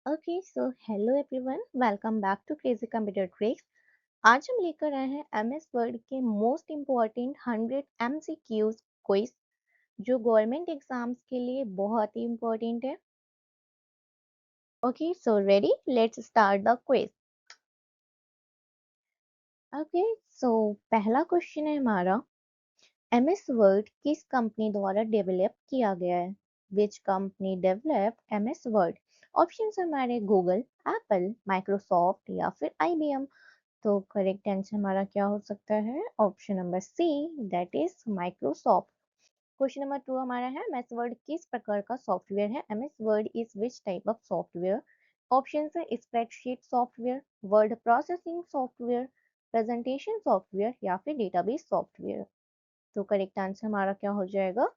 Okay so hello everyone, welcome back to crazy computer tricks. आज हम लेकर आए हैं एमएस वर्ड के मोस्ट इम्पॉर्टेंट 100 एमसीक्यूज क्विज, जो गवर्नमेंट एग्जाम्स के लिए बहुत ही इम्पोर्टेंट है। Okay so ready, let's start the quiz. Okay so पहला क्वेश्चन है हमारा, एमएस वर्ड किस कंपनी द्वारा डेवलप किया गया है? Which company developed MS word? Option हमारे गूगल, एप्पल, माइक्रोसॉफ्ट या फिर आईबीएम। तो करेक्ट आंसर हमारा क्या हो सकता है? Option number C, that is Microsoft. Question number 2 हमारा है, एमएस वर्ड किस प्रकार का सॉफ्टवेयर है? MS Word is which type of software? Option है spreadsheet software, word processing software, presentation software या फिर डेटाबेस सॉफ्टवेयर। तो करेक्ट आंसर हमारा क्या हो जाएगा?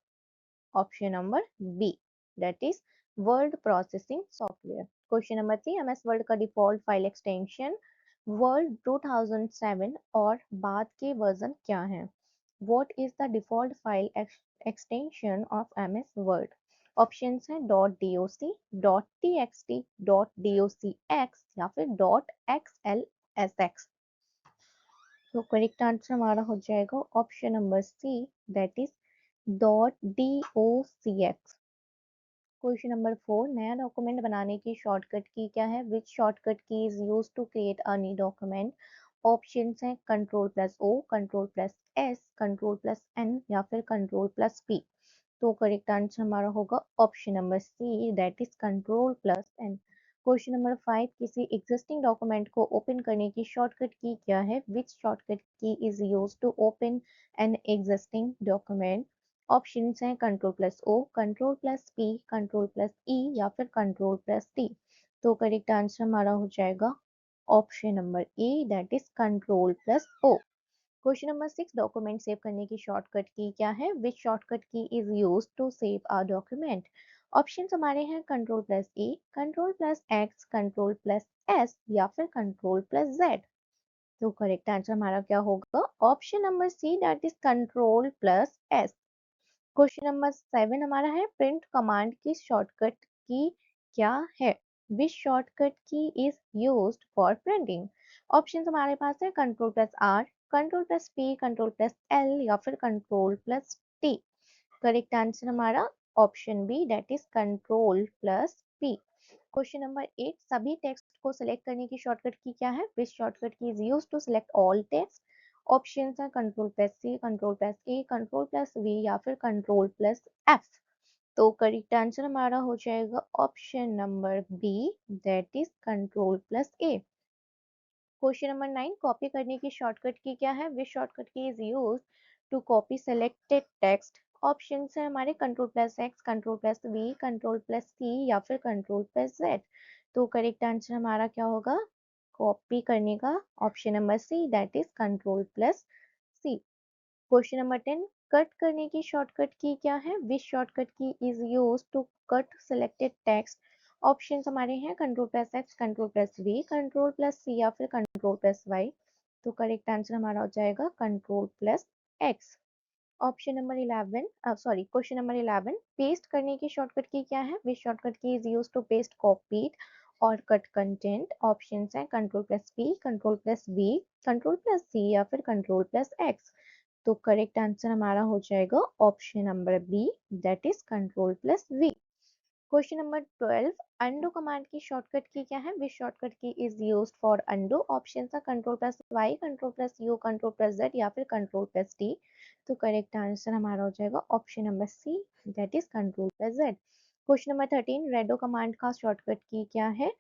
Option number B, that is word processing software. Question number 3, MS Word का default file extension Word 2007 और बाद के वर्जन क्या है? What is the default file extension of MS word? Options हैं dot doc, dot TXT, dot docx या फिर dot xlsx। तो करेक्ट आंसर हमारा हो जाएगा option number C, that is dot docx। Question number 4, नया डॉक्यूमेंट बनाने की शॉर्टकट की क्या है? Which shortcut key is use to create a new document? Options हैं control plus O, control plus S, control plus N या फिर control plus P. तो correct answer हमारा होगा option number C, that is control plus N. Question number 5, किसी existing document को open करने की शॉर्टकट की क्या है? Which shortcut key is use to open an existing document? Options हैं control plus O, control plus P, control plus E या फिर control plus T. तो करेक्ट आंसर हमारा हो जाएगा option number A, that is control plus O. Question number 6, document save करने की shortcut key क्या है? Which shortcut key is use to save a document? Option हमारे हैं control plus A, control plus X, control plus S या फिर control plus Z. तो correct answer हमारा क्या होगा? Option number C, that is control plus S. Question number 7 हमारा है, प्रिंट कमांड की शॉर्टकट की क्या है? Which shortcut key is used for printing? Option हमारे पास है control plus R, control plus P, control plus L या फिर control plus T. Correct answer हमारा option B, that is control plus P. Question number 8, सभी text को select करने की शॉर्टकट की क्या है? Which shortcut key is used to select all text? Options हैं control plus C, control plus A, control plus V या फिर control plus F. तो करेक्ट आंसर हमारा हो जाएगा option number B, that is control plus A. Question number 9, copy करने की shortcut key क्या है? Which shortcut key is use to copy selected text? Option है हमारे control plus X, control plus V, control plus C या फिर control plus Z. तो correct answer हमारा क्या होगा कॉपी करने का? Option number C, that is control plus C. Question number 10, cut करने की शॉर्टकट की क्या है? Which shortcut key is use to cut selected text? Options हमारे हैं control plus X, control plus V, control plus C या फिर control plus Y. तो correct answer हमारा हो जाएगा control plus x. Option number 11, sorry, question number 11, paste करने की शॉर्टकट की क्या है? Which shortcut key is use to paste copied और कट कंटेंट? ऑप्शंस हैं control plus P, control plus V, control plus C या फिर control plus X. तो correct answer हमारा हो जाएगा option number B, that is control plus V. Question number 12, undo command की shortcut key क्या है? Which shortcut key is used for undo? Option है control plus Y, control plus U, control plus Z या फिर control plus T. तो correct answer हमारा हो जाएगा option number C, that is control plus Z. Question number 13, redo command का shortcut key क्या है?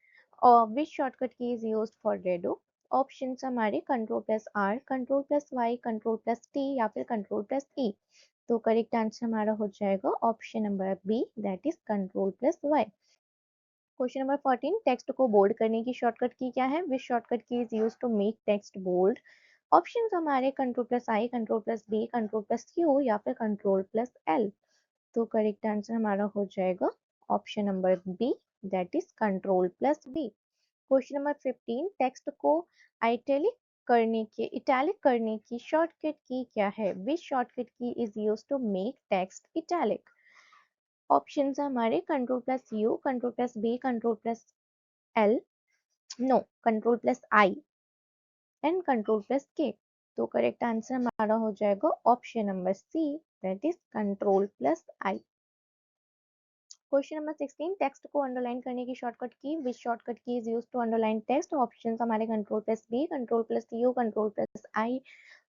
और which shortcut key is used for redo? Option हमारे control plus R, control plus Y, control plus T या फिर control plus ई। तो correct answer हमारा हो जाएगा option number B, that is control plus Y. Question number 14, text को bold करने की शॉर्टकट की क्या है? Which shortcut key is use to make text bold? Option हमारे control plus I, control plus B, control plus U या फिर control plus L. तो correct answer हमारा हो जाएगा option number B, that is control plus B. Question number 15, text को italic करने की शॉर्टकट की क्या है? Which shortcut key is use to make text italic? Options है हमारे control plus U, control plus B, control plus L, no, control plus I and control plus K. तो correct answer हमारा हो जाएगा option number C, that is control plus I. Question number 16, text को underline करने की shortcut key, which shortcut key is used to underline text. Options हमारे control plus B, control plus U, control plus I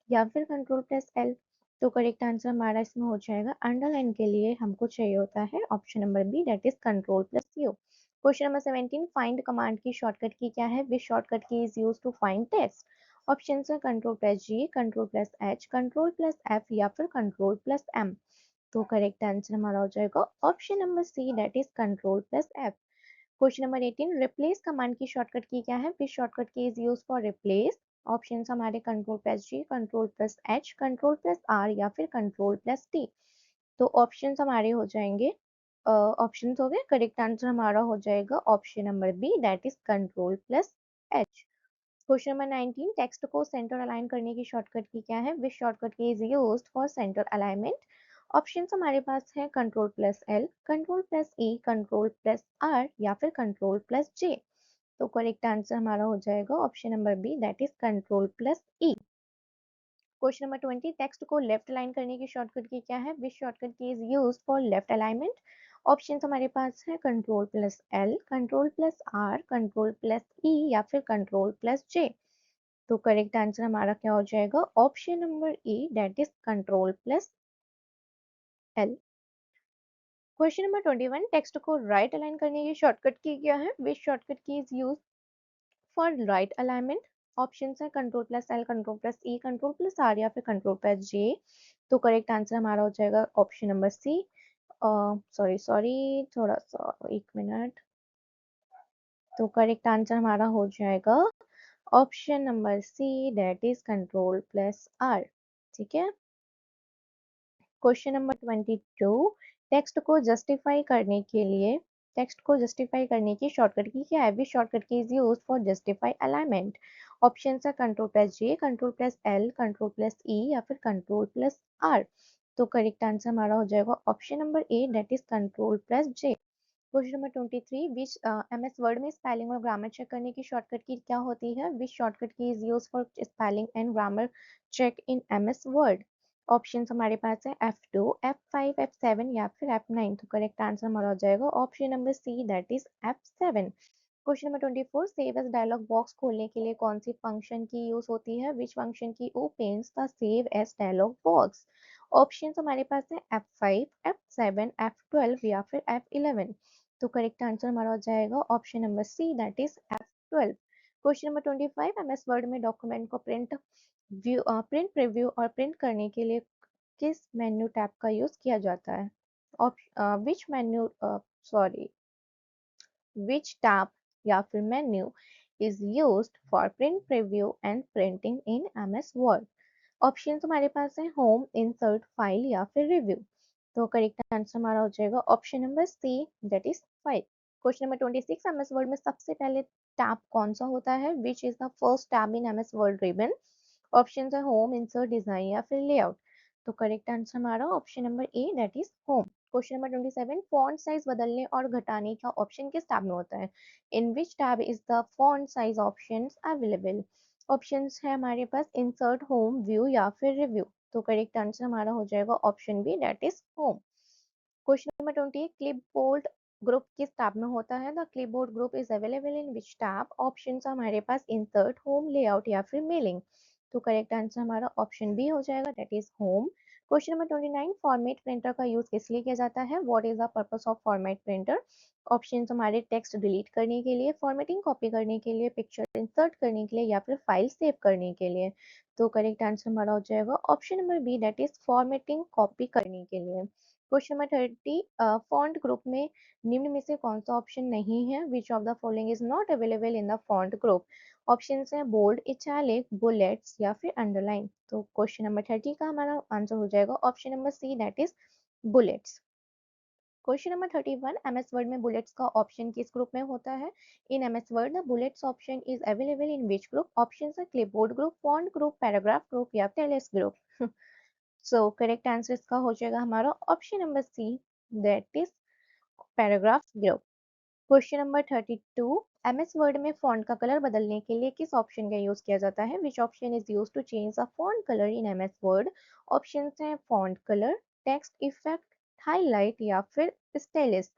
या फिर control plus L. तो correct answer हमारा इसमें हो जाएगा, अंडरलाइन के लिए हमको चाहिए होता है option number B, that is control plus U. Question number 17, find command की शॉर्टकट की क्या है, which shortcut key is used to find text. Option है control plus G, control plus H, control plus F या फिर control plus M. तो correct answer हमारा हो जाएगा option number C, that is control plus F. Question number 18, replace command की shortcut key क्या है, which shortcut key is use for replace. Options हमारे control plus G, control plus H, control plus R या फिर control plus T. तो options हमारे हो जाएंगे, ऑप्शंस हो गए, करेक्ट आंसर हमारा हो जाएगा option number B, that is control plus H. Question number 19, text को सेंटर अलाइन करने की शॉर्टकट की क्या है, which shortcut key is used for centre alignment. Options हमारे पास है control plus L, control plus E, control plus R या फिर कंट्रोल प्लस जे। तो करेक्ट आंसर हमारा हो जाएगा option number B, that is control plus E. Question number 20, text को लेफ्ट अलाइन करने की शॉर्टकट की क्या है, which shortcut key is used for left alignment. Options हमारे पास है control plus L, control plus R, control plus E या फिर कंट्रोल प्लस जे। तो करेक्ट आंसर हमारा क्या हो जाएगा option number E, that is control plus L. Question number 21, text को राइट अलाइन करने की शॉर्टकट की क्या है, which shortcut key is use for right alignment. Option है control plus L, control plus E, control plus R या फिर control plus जे। तो correct answer हमारा हो जाएगा option number C, sorry sorry, थोड़ा सा एक मिनट। तो करेक्ट आंसर हमारा हो जाएगा option number C, that is control plus R. ठीक है। क्वेश्चन नंबर 22, टेक्स्ट को जस्टिफाई करने के लिए, टेक्स्ट को जस्टिफाई करने की शॉर्टकट की क्या है, which shortcut key is used for justify alignment. Option है control plus J, control plus L, control plus E या फिर कंट्रोल प्लस आर। तो करेक्ट आंसर हमारा हो जाएगा option number A, that is control plus J. Question number 23, which MS word में spelling और grammar check करने की शॉर्टकट की क्या होती है, which shortcut key is use for spelling and grammar check in MS word. Options हमारे पास है F2, F5, F7 या फिर F9। तो करेक्ट आंसर हमारा हो जाएगा option number C, that is F7। Question number 24, save as dialog box खोलने के लिए कौन सी फंक्शन की यूज होती है, which function key opens the save as dialog box. Options हमारे पास है F5, F7, F12 या फिर F11। तो करेक्ट आंसर हमारा हो जाएगा option number C, that is F12। Question number 25, MS word में डॉक्यूमेंट को प्रिंट प्रीव्यू और प्रिंट करने के लिए किस मेन्यू टैब का यूज किया जाता है। विच मेन्यू, सॉरी, विच टैब या फिर menu is used for print preview and printing in MS word. Option हमारे पास है होम, इंसर्ट, फाइल या फिर रिव्यू। तो करेक्ट आंसर हमारा हो जाएगा option number C, that is file. Question number 26, MS word में सबसे पहले टैब कौन सा होता है, which is the first tab in MS Word ribbon. Option है होम, इंसर्ट, डिजाइन या फिर लेआउट। तो करेक्ट आंसर हमारा option number A, that is home. Question number 27, font size बदलने और घटाने का ऑप्शन किस टैब में होता है, in which tab is the font size option available. Options है हमारे पास इंसर्ट, होम, व्यू या फिर रिव्यू। तो करेक्ट आंसर हमारा हो जाएगा option B, that is home. Question number 20, clipboard group किस टैब में होता है, the clipboard group is available in which tab. Option हमारे पास इंसर्ट, होम, लेआउट या फिर मेलिंग। तो करेक्ट आंसर हमारा ऑप्शन बी हो जाएगा, that is home. Question number 29, format printer का यूज किस लिए किया जाता है, what is the purpose of format printer. Option हमारे टेक्स्ट डिलीट करने के लिए, फॉर्मेटिंग कॉपी करने के लिए, पिक्चर इंसर्ट करने के लिए या फिर फाइल सेव करने के लिए। तो करेक्ट आंसर हमारा हो जाएगा option number B, that is formatting copy करने के लिए। क्वेश्चन नंबर 30, फॉन्ट ग्रुप में निम्न में से कौन सा ऑप्शन नहीं है, which of the following is not available in the font group. Option है बोल्ड, इटैलिक, बुलेट्स या फिर अंडरलाइन। तो क्वेश्चन नंबर 30 का हमारा आंसर हो जाएगा option number C, that is bullets. Question number 31, MS word में बुलेट्स का ऑप्शन किस ग्रुप में होता है, in MS Word the bullets option is available in which group. Option है clipboard group, font group, paragraph group या tables group. So correct answer इसका हो जाएगा हमारा option number C, that is paragraph group. Question number 32 MS word में font का colour बदलने के लिए किस ऑप्शन का यूज किया जाता है? Which option is use to change the font colour in MS word? Options हैं font colour, text effect, highlight या फिर स्टाइलिश।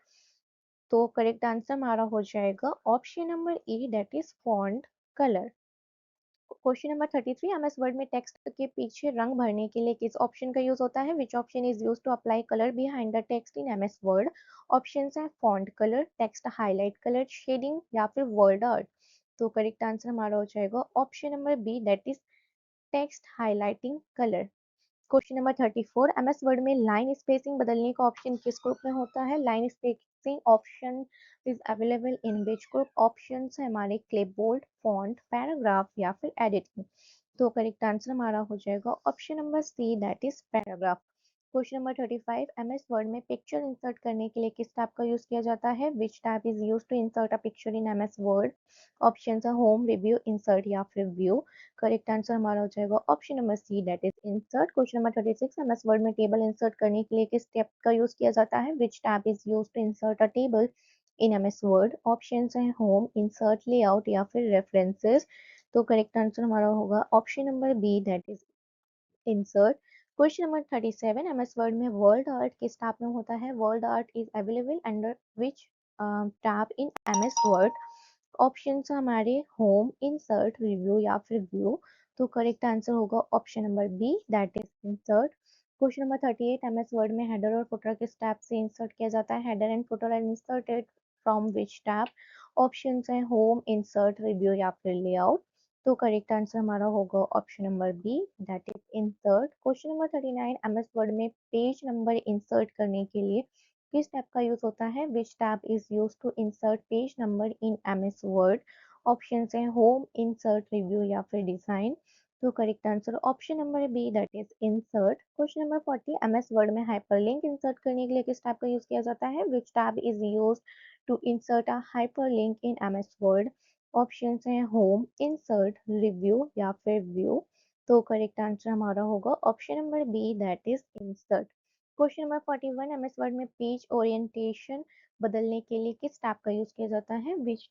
तो करेक्ट आंसर हमारा हो जाएगा option number A, that is font colour. Question number 33 MS word में text के पीछे रंग भरने के लिए किस ऑप्शन का यूज होता है? Which option is use to apply colour behind the text in MS word? Options हैं font colour, text highlight colour, shading या फिर वर्ड आर्ट। तो करेक्ट आंसर हमारा हो जाएगा option number B, that is text highlighting colour. Question number 34 MS word में line spacing बदलने का ऑप्शन किस ग्रुप में होता है? Line spacing option is available in which group? Options है हमारे क्लिपबोर्ड, फॉन्ट, पैराग्राफ या फिर एडिटिंग। तो करेक्ट आंसर हमारा हो जाएगा option number C, that is paragraph. Question number 35 MS word में पिक्चर इंसर्ट करने के लिए किस टैब का यूज किया जाता है? Which tab is use to insert a picture in MS word? Option है होम, रिव्यू, इंसर्ट या फिर व्यू। करेक्ट आंसर हमारा हो जाएगा option number C, that is insert. Question number 36 MS word में टेबल इंसर्ट करने के लिए किस टैब का यूज किया जाता है? Which tab is use to insert a table in MS word? Options हैं होम, इंसर्ट, लेआउट या फिर रेफरेंसेस। तो करेक्ट आंसर हमारा होगा option number B, that is insert. Question number 37 MS word में वर्ड आर्ट किस टैब में होता है? Word art is available under which tab in MS word? Options हमारे होम, इंसर्ट, रिव्यू या फिर व्यू। तो करेक्ट आंसर होगा option number B, that is insert. Question number 38 MS word में हेडर और फुटर किस टैब से इंसर्ट किया जाता है? Header and footer are inserted from which tab? Options हैं होम, इंसर्ट, रिव्यू या फिर लेआउट। तो करेक्ट आंसर हमारा होगा option number B, that is insert. Question number 39 MS word में पेज नंबर इंसर्ट करने के लिए किस टैब का यूज होता है? Which tab is use to insert page number in MS word? Option है होम, इंसर्ट, रिव्यू या फिर डिजाइन। तो correct answer option number B, that is insert. Question number 40 MS word में हाइपरलिंक इंसर्ट करने के लिए किस टैब का यूज किया जाता है? Which tab is use to insert a hyperlink in MS word? Options हैं होम, इंसर्ट, रिव्यू या फिर व्यू। तो करेक्ट आंसर हमारा होगा option number B, that is insert. Question number 41 MS word में पेज ओरिएंटेशन बदलने के लिए किस टैब का यूज किया जाता है? Which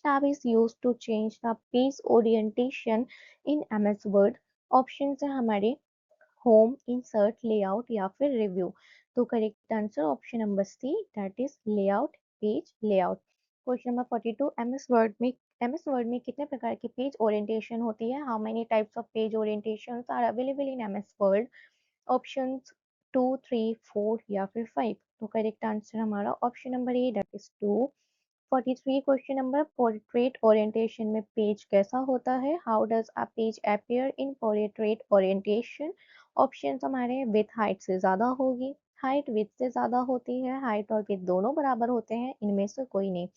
tab is use to change the page orientation in MS word? Options हैं हमारे होम, इंसर्ट, लेआउट या फिर रिव्यू। तो correct answer option number C, that is layout, page layout. Question number 42 MS word में कितने प्रकार की page orientation होती है? How many types of page orientations are available in MS word? Options 2, 3, 4 या फिर 5। तो करेक्ट आंसर हमारा option number A, that is 2। 43 question number portrait orientation में पेज कैसा होता है? How does a page appear in portrait orientation? Options हमारे with height से ज्यादा होगी, हाइट विथ से ज्यादा होती है, हाइट और विथ दोनों बराबर होते हैं, इनमें से कोई नहीं।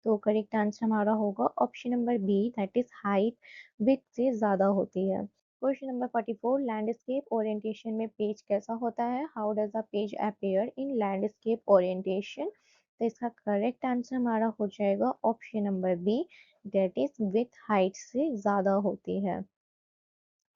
तो करेक्ट आंसर हमारा होगा option number B, that is height width से ज्यादा होती है। क्वेश्चन नंबर 44 लैंडस्केप ओरिएंटेशन में पेज कैसा होता है? How does the page appear in landscape orientation? तो इसका करेक्ट आंसर हमारा हो जाएगा option number B, that is width height से ज्यादा होती है।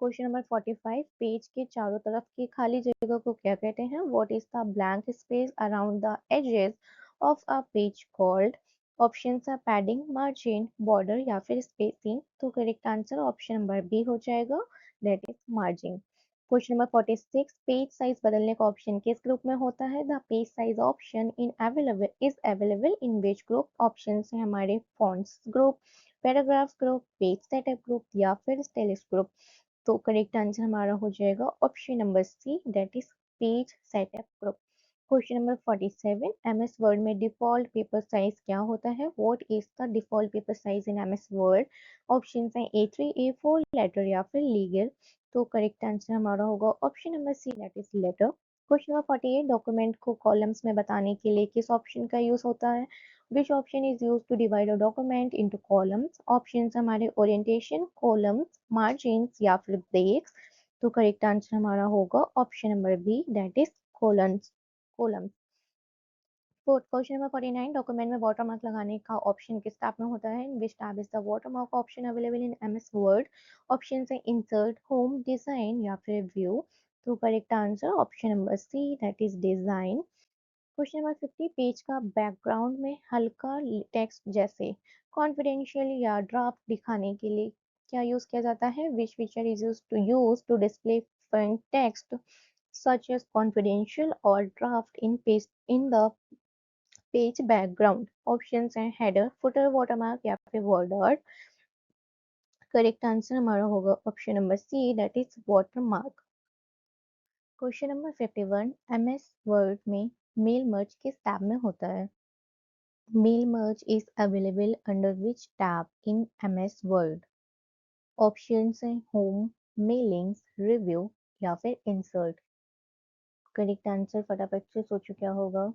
क्वेश्चन नंबर 45 पेज के चारों तरफ की खाली जगह को क्या कहते हैं? What is the blank space around the edges of a page called? Options है पैडिंग, मार्जिन, बॉर्डर या फिर स्पेसिंग। तो correct answer option number B हो जाएगा, that is margin. Question number 46 page size बदलने का ऑप्शन किस ग्रुप में होता है? The page size option is available in which group? Options है हमारे fonts group, paragraph group, page setup group या फिर स्टाइलिश ग्रुप। तो करेक्ट आंसर हमारा हो जाएगा option number C, that is page setup group. Question number 47 MS word में default paper size क्या होता है? What is the default paper size in MS word? Options हैं A3, A4, लेटर या फिर लीगल। तो करेक्ट आंसर हमारा होगा option number C, that is letter. Question number 48 document को कॉलम्स में बताने के लिए किस ऑप्शन का यूज होता है? Which option is used to divide a document into columns? Options हमारे ओरिएंटेशन, कॉलम्स, मार्जिन्स या फिर ब्रेक्स। तो करेक्ट आंसर हमारा होगा option number B, that is columns. Question number 49 document में वाटरमार्क लगाने का ऑप्शन किस टैब में होता है? Which tab is the watermark option available in MS word? Option है इंसर्ट, होम, डिजाइन या फिर व्यू। तो correct answer option number C, that is design. Question number 50, page का बैकग्राउंड में हल्का टेक्स्ट जैसे कॉन्फिडेंशियल या ड्राफ्ट दिखाने के लिए क्या यूज किया जाता है? Which feature is use to display text such as confidential or draft in the page background? Options हैं हेडर, फुटर, वाटरमार्क या फिर वर्ड आर्ट। करेक्ट आंसर हमारा होगा option number C, that is watermark. Question number 51, MS word में mail merge किस tab में होता है? Mail merge is available under which tab in MS word? Options हैं होम, मेलिंग्स, रिव्यू या फिर इंसर्ट। करेक्ट आंसर फटाफट से सोचो क्या होगा।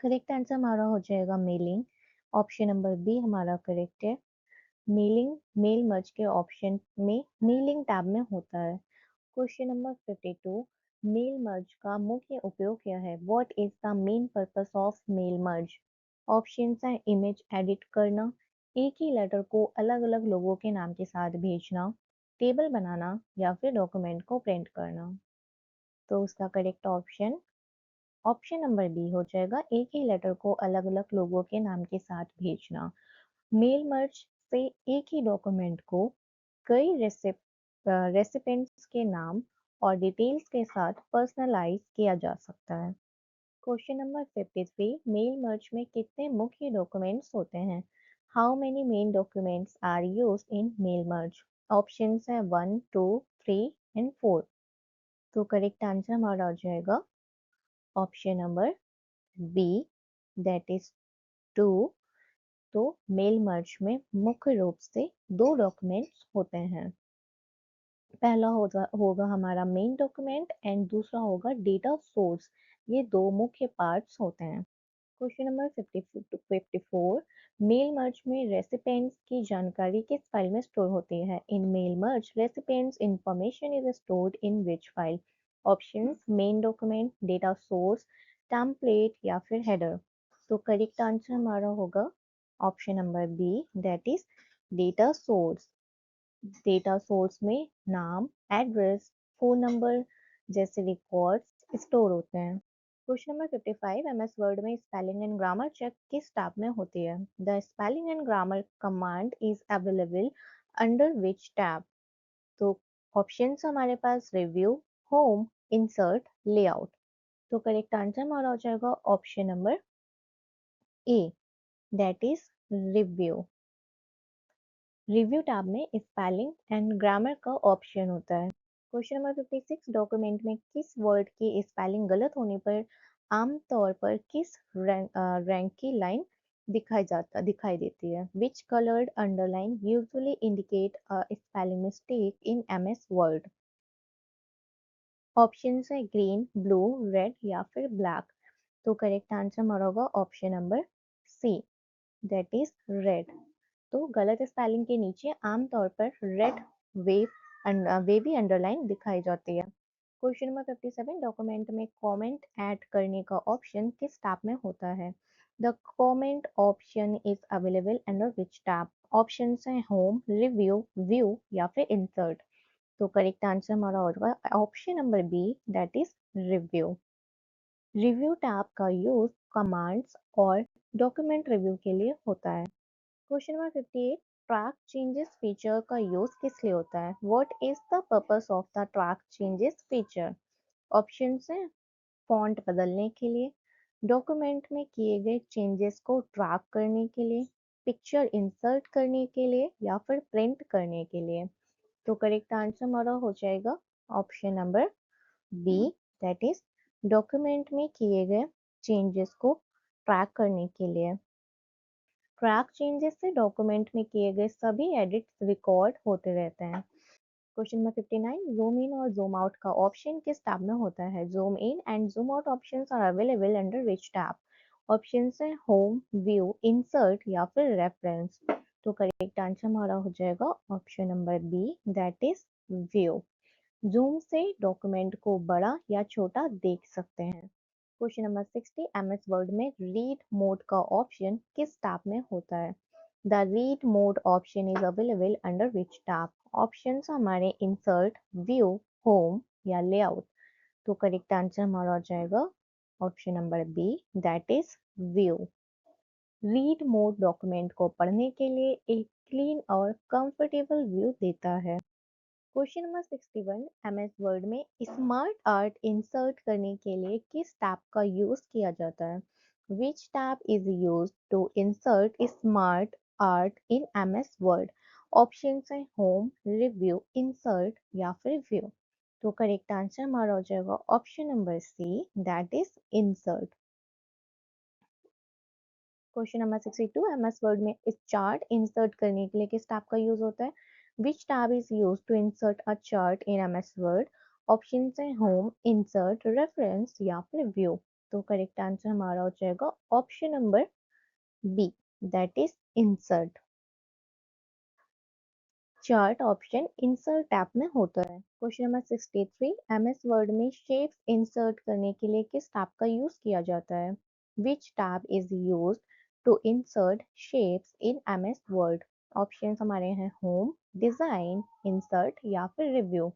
करेक्ट आंसर हमारा हो जाएगा मेलिंग। ऑप्शन नंबर बी हमारा करेक्ट है। मेलिंग मेल मर्ज के ऑप्शन में मेलिंग टैब में होता है। क्वेश्चन नंबर 52, मेल मर्ज का मुख्य उपयोग क्या है? What is the main purpose of mail merge? Options हैं इमेज एडिट करना, एक ही लेटर को अलग अलग लोगों के नाम के साथ भेजना, टेबल बनाना या फिर डॉक्यूमेंट को प्रिंट करना। तो उसका correct option option number B हो जाएगा, एक ही लेटर को अलग अलग लोगों के नाम के साथ भेजना। मेल मर्ज से एक ही डॉक्यूमेंट को कई रेसिपेंट्स के नाम और डिटेल्स के साथ पर्सनलाइज किया जा सकता है। क्वेश्चन नंबर 53, मेल मर्ज में कितने मुख्य डॉक्यूमेंट्स होते हैं? How many main documents are used in mail merge? Options हैं 1, 2, 3 एंड 4। तो करेक्ट आंसर हमारा हो जाएगा option number B, that is 2। तो मेल मर्ज में मुख्य रूप से दो डॉक्यूमेंट्स होते हैं। पहला होगा हमारा मेन डॉक्यूमेंट एंड दूसरा होगा डेटा सोर्स। ये दो मुख्य पार्ट्स होते हैं। क्वेश्चन नंबर 54, मेल मर्ज में रेसिपेंट्स की जानकारी किस फाइल में स्टोर होती है? In mail merge recipients information is stored in which file? Options main document, data source, template या फिर हेडर। तो करेक्ट आंसर हमारा होगा option number B, that is data source. Data source में नाम, एड्रेस, फोन नंबर जैसे records store होते हैं। क्वेश्चन नंबर 55, एमएस वर्ड में स्पेलिंग एंड ग्रामर चेक किस टैब में होती है? The spelling and grammar command is available under which tab? तो ऑप्शंस हमारे पास रिव्यू, होम, इंसर्ट, लेआउट। तो करेक्ट आंसर हमारा हो जाएगा option number A, that is review. Review tab में स्पेलिंग एंड ग्रामर का ऑप्शन होता है। क्वेश्चन नंबर 56, डॉक्यूमेंट में किस वर्ड की स्पेलिंग गलत होने पर आमतौर पर किस रैंक की लाइन दिखाई देती है? Which coloured underline usually indicate a spelling mistake in MS word? Option है ग्रीन, ब्लू, रेड या फिर ब्लैक। तो करेक्ट आंसर हमारा होगा option number C, that is red. तो गलत स्पेलिंग के नीचे आमतौर पर रेड वेवी अंडरलाइन दिखाई जाती है। क्वेश्चन नंबर 57, डॉक्यूमेंट में कमेंट ऐड करने का ऑप्शन किस टैब में होता है? The comment option is available under which tab? Options हैं होम, रिव्यू, व्यू या फिर इंसर्ट। तो करेक्ट आंसर हमारा होगा option number B, that is review. Review tab का यूज कमांड्स और डॉक्यूमेंट रिव्यू के लिए होता है। Question number 58, track changes feature का यूज किस लिए होता है? What is the purpose of the track changes feature? Options हैं फॉन्ट बदलने के लिए, डॉक्यूमेंट में किए गए चेंजेस को ट्रैक करने के लिए, पिक्चर इंसर्ट करने के लिए या फिर प्रिंट करने के लिए। तो करेक्ट आंसर हमारा हो जाएगा option number B, that is document में किए गए चेंजेस को ट्रैक करने के लिए। ट्रैक चेंजेस से डॉक्यूमेंट में किए गए सभी एडिट्स रिकॉर्ड होते रहते हैं। क्वेश्चन नंबर 59, जूम इन और जूम आउट का ऑप्शन किस टैब में होता है? Zoom in and zoom out options are available under which tab? Options हैं होम, व्यू, इंसर्ट या फिर रेफरेंस। तो करेक्ट आंसर हमारा हो जाएगा option number B, that is view. Zoom से डॉक्यूमेंट को बड़ा या छोटा देख सकते हैं। क्वेश्चन नंबर 60, एमएस वर्ड में रीड मोड का ऑप्शन किस टैब में होता है? The read mode option is available under which tab? Options हमारे इंसर्ट, व्यू, होम या लेआउट। तो करेक्ट आंसर हमारा हो जाएगा option number B that is view. Read mode document को पढ़ने के लिए एक क्लीन और कंफर्टेबल व्यू देता है। क्वेश्चन नंबर 61, एमएस वर्ड में स्मार्ट आर्ट इंसर्ट करने के लिए किस टैब का यूज किया जाता है? Which tab is used to insert smart art in MS word? Option है होम, रिव्यू, इंसर्ट या फिर व्यू। तो करेक्ट आंसर हमारा हो जाएगा option number C that is insert. Question number 62, MS word में इस चार्ट इंसर्ट करने के लिए किस टैब का यूज होता है? Which tab is used to insert a chart in MS word? Option है होम, इंसर्ट, रेफरेंस या फिर व्यू। तो करेक्ट आंसर हमारा हो जाएगा option number B that is insert. Chart option insert tab में होता है। क्वेश्चन नंबर 63, एमएस वर्ड में शेप्स इंसर्ट करने के लिए किस टैब का यूज किया जाता है? Which tab is used to insert shapes in MS word? Options हमारे हैं होम, डिजाइन, इंसर्ट या फिर रिव्यू।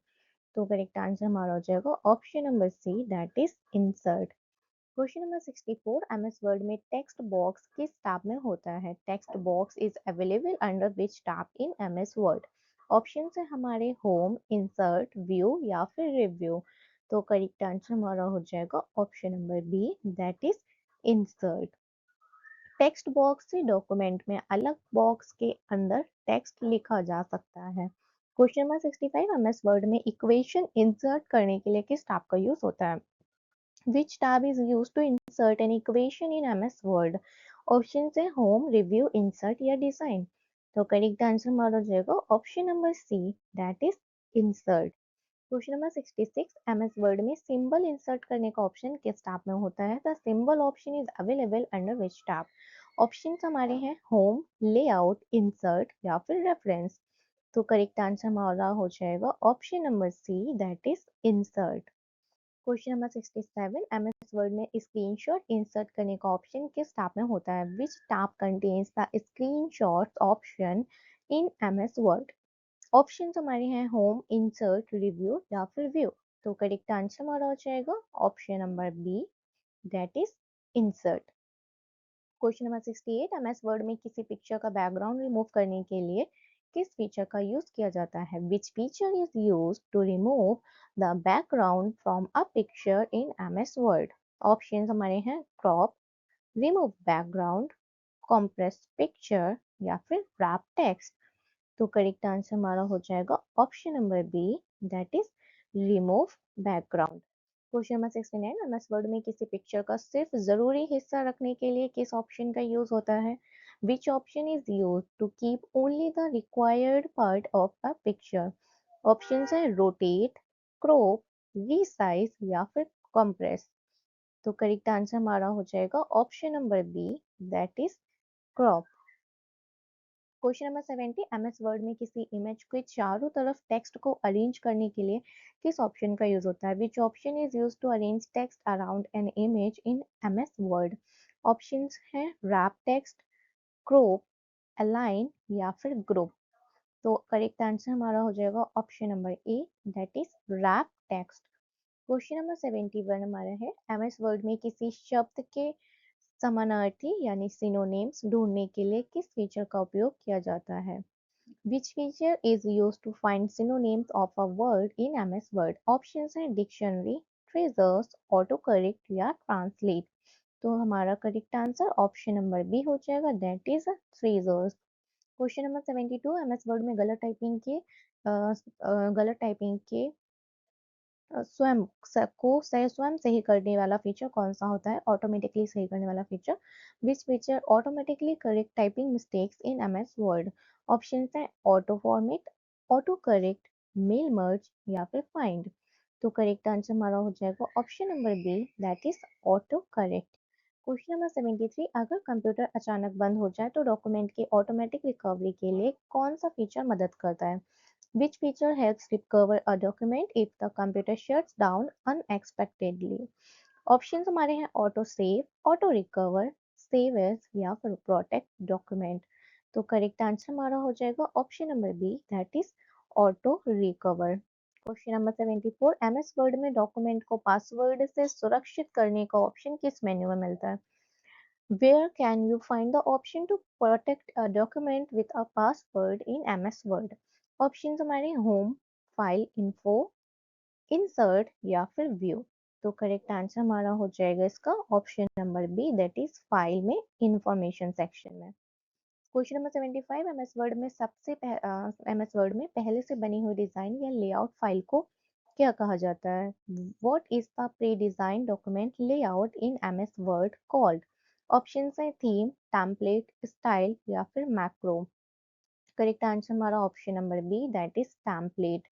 तो करेक्ट आंसर हमारा हो जाएगा option number C that is insert. Question number 64, MS word में टेक्स्ट बॉक्स किस टैब में होता है? Text box is available under which tab in MS word? Option है हमारे होम, इंसर्ट, व्यू या फिर रिव्यू। तो करेक्ट आंसर हमारा हो जाएगा option number B that is insert. Text box से डॉक्यूमेंट में अलग बॉक्स के अंदर टेक्स्ट लिखा जा सकता है। क्वेश्चन नंबर 65, एमएस वर्ड में इक्वेशन इंसर्ट करने के लिए किस टैब का यूज होता है? Which tab is used to insert an equation in MS Word? Option है होम, रिव्यू, इंसर्ट या डिजाइन। तो करेक्ट आंसर हमारा हो जाएगा option number C that is insert. Question number 66, MS word में सिंबल इंसर्ट करने का ऑप्शन किस टैब में होता है? The symbol option is available under which tab? Option हमारे हैं होम, लेआउट, इंसर्ट या फिर रेफरेंस। तो करेक्ट आंसर हमारा हो जाएगा option number C that is insert. Question number 67, MS word में स्क्रीनशॉट इंसर्ट करने का ऑप्शन किस टैब में होता है? Which tab contains the screenshot option in MS word? Option हमारे हैं होम, इंसर्ट, रिव्यू या फिर व्यू। तो करेक्ट आंसर हमारा हो जाएगा option number B that is insert. Question number 68, MS word में किसी पिक्चर का बैकग्राउंड रिमूव करने के लिए किस फीचर का यूज किया जाता है? Which feature is use to remove the background from a picture in MS word? Options हमारे हैं crop, remove background, compress picture या फिर रैप टेक्स्ट। तो करेक्ट आंसर हमारा हो जाएगा option number B that is remove background. Question number 69, MS word में किसी पिक्चर का सिर्फ जरूरी हिस्सा रखने के लिए किस ऑप्शन का यूज होता है? Which option is use to keep only the required part of a picture? Option है रोटेट, क्रॉप, रीसाइज या फिर कंप्रेस। तो करेक्ट आंसर हमारा हो जाएगा option number B that is crop. Question number 70, MS word में किसी इमेज के चारों तरफ टेक्स्ट को अरेंज करने के लिए किस ऑप्शन का यूज होता है? Which option is use to arrange text around an image in MS word? Options हैं रैप टेक्स्ट, क्रॉप, अलाइन या फिर ग्रुप। तो करेक्ट आंसर हमारा हो जाएगा option number A that is wrap text. Question number 71 हमारा है, एमएस वर्ड में किसी शब्द के समानार्थी यानी सिनोनिम्स ढूंढने के लिए किस फीचर का उपयोग किया जाता है? Which feature is used to find synonyms of a word in MS Word? Options हैं डिक्शनरी, ट्रेजर्स, ऑटो करेक्ट या ट्रांसलेट। तो हमारा correct answer option number B हो जाएगा that is thesaurus. Question number 72, MS word में गलत typing के स्वयं स्वयं सही करने वाला फीचर कौन सा होता है? ऑटोमेटिकली सही करने वाला feature. Which feature automatically correct typing mistakes in MS word? Option है auto format, auto correct, mail merge या फिर फाइंड। तो करेक्ट आंसर हमारा हो जाएगा option number B that is auto correct. Question number 73, अगर कंप्यूटर अचानक बंद हो जाए तो डॉक्यूमेंट की ऑटोमेटिक रिकवरी के लिए कौन सा फीचर मदद करता है? Which feature helps recover a document if the computer shuts down unexpectedly? Options हमारे हैं auto save, auto recover, save as या फिर प्रोटेक्ट डॉक्यूमेंट। तो करेक्ट आंसर हमारा हो जाएगा option number B that is auto recover. Question number 74, MS word में document को पासवर्ड से सुरक्षित करने का ऑप्शन किस मेन्यू में मिलता है? Where can you find the option to protect a document with a password in MS Word? Option हमारे होम, फाइल इन्फो, इंसर्ट या फिर व्यू। तो करेक्ट आंसर हमारा हो जाएगा इसका option number B, that is file में इंफॉर्मेशन सेक्शन में। क्वेश्चन नंबर 75, एमएस वर्ड में पहले से बनी हुई डिजाइन या लेआउट फाइल को क्या कहा जाता है? What is the pre design document layout in MS Word called? Option है थीम, टेम्पलेट, स्टाइल या फिर मैक्रो। करेक्ट आंसर हमारा option number B, that is template.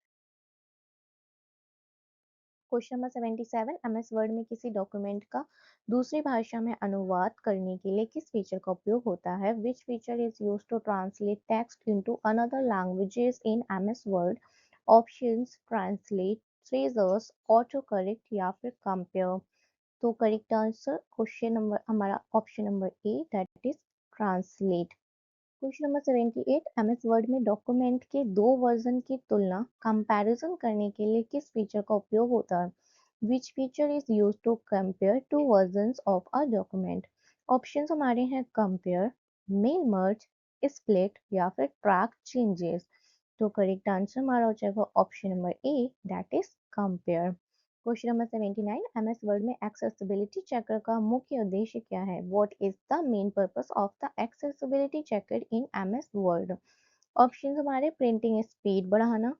Question number 77, MS word में किसी डॉक्यूमेंट का दूसरी भाषा में अनुवाद करने के लिए किस फीचर का उपयोग होता है? Which feature is used to translate text into another languages in MS word? Options translate, phrases, auto correct या फिर कंपेयर। तो करेक्ट आंसर क्वेश्चन नंबर हमारा option number A, that is translate. Question number 78, MS word में document के दो version की तुलना comparison करने के लिए किस फीचर का उपयोग होता है? Which feature is used to compare two versions of a document? Options हमारे हैं कंपेयर, मेल मर्ज, स्प्लिट या फिर ट्रैक चेंजेस। तो करेक्ट आंसर हमारा हो जाएगा option number A, that is compare. Question number 79, MS word में एक्सेसिबिलिटी चेकर का मुख्य उद्देश्य क्या है? What is the main purpose of the accessibility checker in MS word? Options हमारे प्रिंटिंग स्पीड बढ़ाना,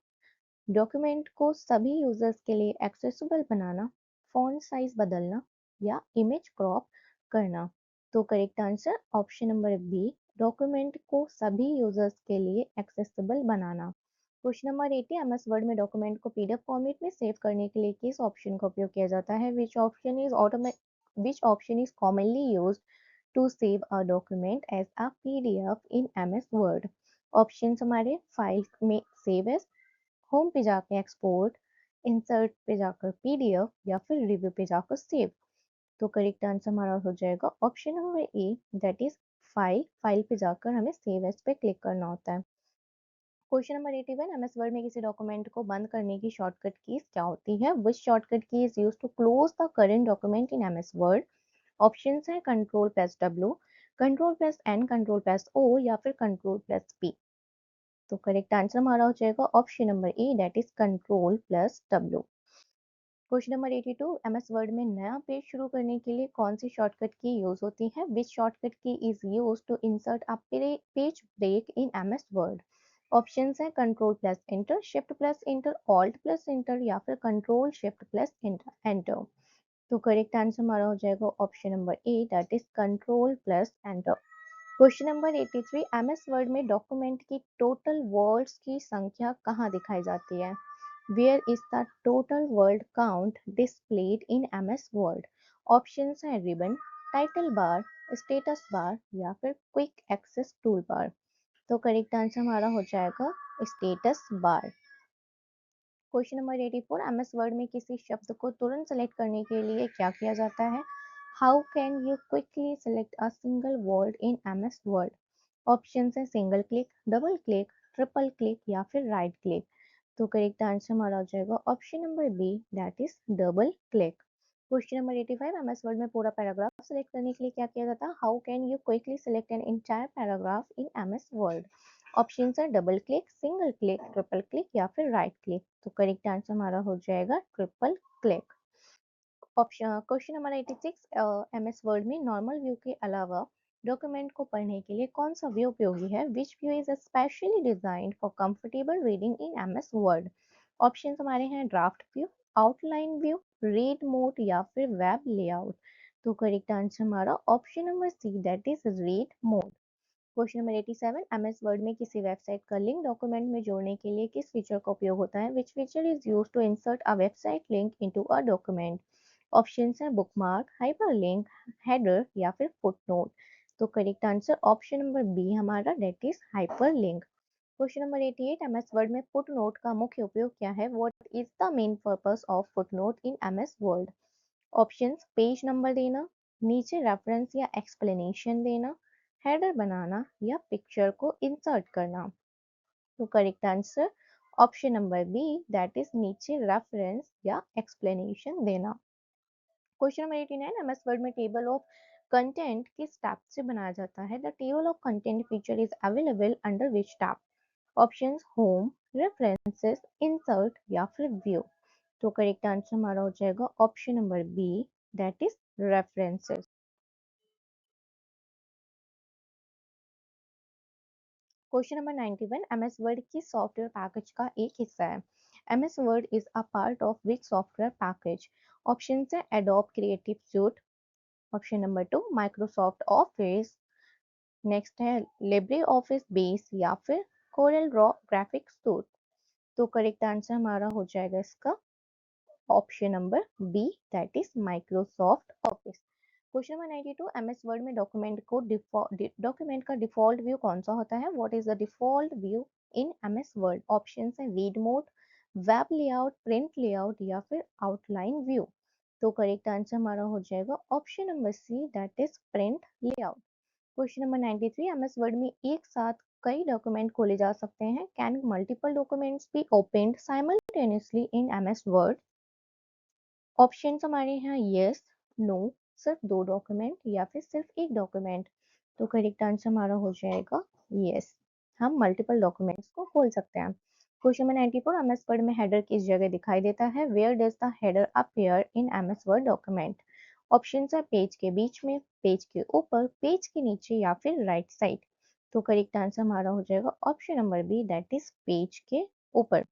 डॉक्यूमेंट को सभी यूजर्स के लिए एक्सेसिबल बनाना, फॉन्ट साइज बदलना या इमेज क्रॉप करना। तो correct answer option number B, document को सभी यूजर्स के लिए एक्सेसिबल बनाना। क्वेश्चन नंबर 80, एमएस वर्ड में डॉक्यूमेंट को पीडीएफ फॉर्मेट में सेव करने के लिए किस ऑप्शन का उपयोग किया जाता है? Which option is commonly used to save a document as a PDF in MS word? Options हमारे फाइल में सेव एज, होम पे जाकर एक्सपोर्ट, इंसर्ट पे जाकर पीडीएफ या फिर रिव्यू पे जाकर सेव। तो करेक्ट आंसर हमारा हो जाएगा option number A, that is file पे जाकर हमें सेव एज पे क्लिक करना होता है। क्वेश्चन नंबर 81, एमएस वर्ड में किसी डॉक्यूमेंट को बंद करने की शॉर्टकट कीज क्या होती है? Which shortcut key is used to close the current document in MS word? Options है control plus W, control plus N, control plus O या फिर कंट्रोल प्लस पी। तो करेक्ट आंसर हमारा हो जाएगा option number A, that is control plus W. Question number 82, MS word में नया page शुरू करने के लिए कौन सी शॉर्टकट की यूज होती है? Which shortcut key is use to insert a page break in MS word? Options है control plus enter, shift plus enter, alt plus enter या फिर कंट्रोल शिफ्ट प्लस एंटर। तो करेक्ट आंसर हमारा हो जाएगा option number A, that is control plus enter. Question number 83, MS word में document की total words की संख्या कहाँ दिखाई जाती है? Where is the total word count displayed in MS word? Options हैं ribbon, title bar, status bar या फिर क्विक एक्सेस टूल बार। तो करेक्ट आंसर हमारा हो जाएगा status bar. Question number 84, MS word में किसी शब्द को तुरंत सेलेक्ट करने के लिए क्या किया जाता है? How can you quickly select a single word in MS word? Option है single click, double click, triple click या फिर राइट क्लिक। तो करेक्ट आंसर हमारा हो जाएगा option number B, that is double click. Question number 85, MS word में पूरा paragraph select करने के लिए क्या किया जाता है? How can you quickly select an entire paragraph in MS word? Option है double click, single click, triple click या फिर राइट क्लिक। तो करेक्ट आंसर हमारा हो जाएगा triple click. Option question number 86, MS word में नॉर्मल व्यू के अलावा डॉक्यूमेंट को पढ़ने के लिए कौन सा व्यू उपयोगी है? Which view is specially designed for comfortable reading in MS word? Options हमारे हैं draft view, outline view, read mode या फिर वेब लेआउट। तो करेक्ट आंसर हमारा option number C, that is read mode. Question number 87, MS word में किसी website का link document में जोड़ने के लिए किस फीचर का उपयोग होता है? Which feature is used to insert a website link into a document? Options हैं बुकमार्क, हाइपरलिंक, हेडर या फिर फुटनोट। तो correct answer option number B हमारा, that is hyperlink. Question number 88, MS word में फुटनोट का मुख्य उपयोग क्या है? What is the main purpose of footnote in MS word? Options page number देना, नीचे रेफरेंस या एक्सप्लेनेशन देना, हेडर बनाना या पिक्चर को इंसर्ट करना। तो correct answer option number B that is नीचे रेफरेंस या एक्सप्लेनेशन देना। क्वेश्चन नंबर 89, एमएस वर्ड में टेबल ऑफ कंटेंट किस टैब से बनाया जाता है? The table of content feature is available under which tab? Options home, references, insert या फिर व्यू। तो करेक्ट आंसर हमारा हो जाएगा option number B that is references. Question number 91, MS Word किस सॉफ्टवेयर पैकेज का एक हिस्सा है? MS Word is a part of which software package? Option है Adobe Creative Suite, option number 2 Microsoft Office, next है लिब्रे ऑफिस बेस या फिर Corel Draw graphics suite. तो करेक्ट आंसर हमारा हो जाएगा इसका option number B that is Microsoft Office. Question number 92, MS word में डॉक्यूमेंट का डिफॉल्ट व्यू कौन सा होता है? What is the default view in MS word? Option है read mode, web layout, print layout या फिर आउटलाइन व्यू। तो करेक्ट आंसर हमारा हो जाएगा option number C that is print layout. Question number 93, MS word में एक साथ कई डॉक्यूमेंट खोले जा सकते हैं? Can multiple documents be opened simultaneously in MS word? Option हमारे हैं यस, नो, सिर्फ 2 डॉक्यूमेंट या फिर सिर्फ एक डॉक्यूमेंट। तो करेक्ट आंसर हमारा हो जाएगा यस, हम मल्टीपल डॉक्यूमेंट्स को खोल सकते हैं। क्वेश्चन नंबर 94, एमएस वर्ड में हेडर किस जगह दिखाई देता है? Where does the header appear in MS Word document? Option है पेज के बीच में, पेज के ऊपर, पेज के नीचे या फिर राइट साइड। तो करेक्ट आंसर हमारा हो जाएगा option number B that is page के ऊपर।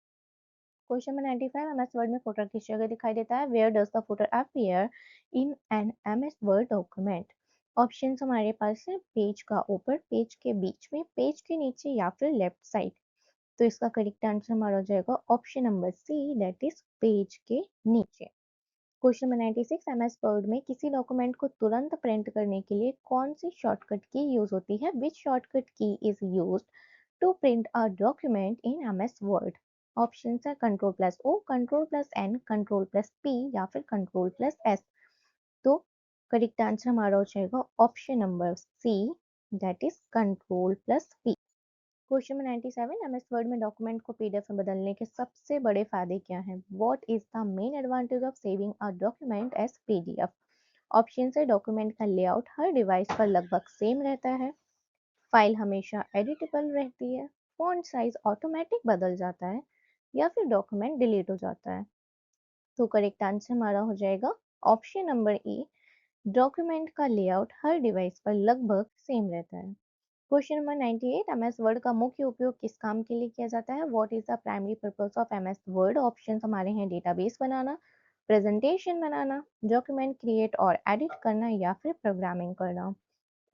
क्वेश्चन नंबर 95, एमएस वर्ड में फुटर किस जगह दिखाई देता है? Where does the footer appear in an MS Word document? Option हमारे पास है पेज का ऊपर, पेज के बीच में, पेज के नीचे या फिर लेफ्ट साइड। तो इसका करेक्ट आंसर हमारा हो जाएगा option number C that is page के नीचे। क्वेश्चन नंबर 96, एमएस वर्ड में किसी डॉक्यूमेंट को तुरंत प्रिंट करने के लिए कौन सी शॉर्टकट की यूज होती है? Which shortcut key is used to print a document in MS word? Option है control plus O, control plus N, control plus P या फिर कंट्रोल प्लस एस। तो करेक्ट आंसर हमारा हो जाएगा option number C that is control plus P. Question number 97, MS word में document को PDF में बदलने के सबसे बड़े फायदे क्या हैं? What is the main advantage of saving a document as PDF? Option है डॉक्यूमेंट का लेआउट हर डिवाइस पर लगभग सेम रहता है, फाइल हमेशा एडिटेबल रहती है, फॉन्ट साइज ऑटोमेटिक बदल जाता है या फिर डॉक्यूमेंट डिलीट हो जाता है। तो करेक्ट आंसर हमारा हो जाएगा ऑप्शन नंबर ए, डॉक्यूमेंट का लेआउट हर डिवाइस पर लगभग सेम रहता है। क्वेश्चन नंबर 98, एमएस वर्ड का मुख्य उपयोग किस काम के लिए किया जाता है? What is the primary purpose of MS word? Option हमारे हैं डेटाबेस बनाना, प्रेजेंटेशन बनाना, डॉक्यूमेंट क्रिएट और एडिट करना या फिर प्रोग्रामिंग करना।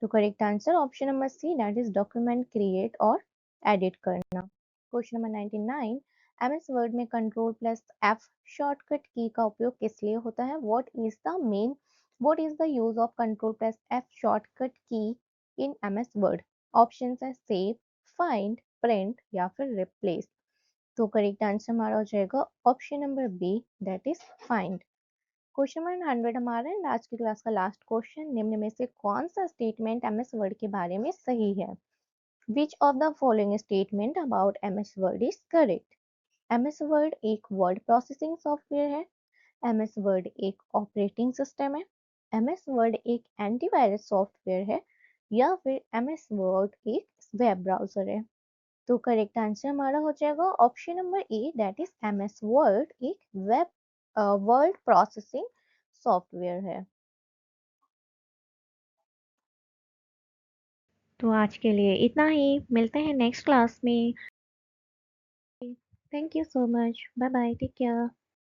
तो correct answer option number C that is document create और एडिट करना। क्वेश्चन नंबर 99, एमएस वर्ड में कंट्रोल प्लस एफ शॉर्टकट की का उपयोग किस लिए होता है? What is the use of control plus F shortcut की इन एमएस वर्ड? ऑप्शन है सेव, फाइंड, प्रिंट या फिर रिप्लेस। तो करेक्ट आंसर हमारा हो जाएगा option number B that is find. Question number 100 हमारा है आज की क्लास का लास्ट क्वेश्चन। निम्न में से कौन सा स्टेटमेंट एमएस वर्ड के बारे में सही है? Which of the following statement about MS Word is correct? MS word एक वर्ड प्रोसेसिंग सॉफ्टवेयर है, एमएस वर्ड एक ऑपरेटिंग सिस्टम है, एमएस वर्ड एक एंटीवायरस सॉफ्टवेयर है या फिर एमएस वर्ड एक वेब ब्राउजर है। तो करेक्ट आंसर हमारा हो जाएगा option number A that is MS word एक वेब वर्ड प्रोसेसिंग सॉफ्टवेयर है। तो आज के लिए इतना ही, मिलते हैं नेक्स्ट क्लास में। Thank you so much, bye bye, take care.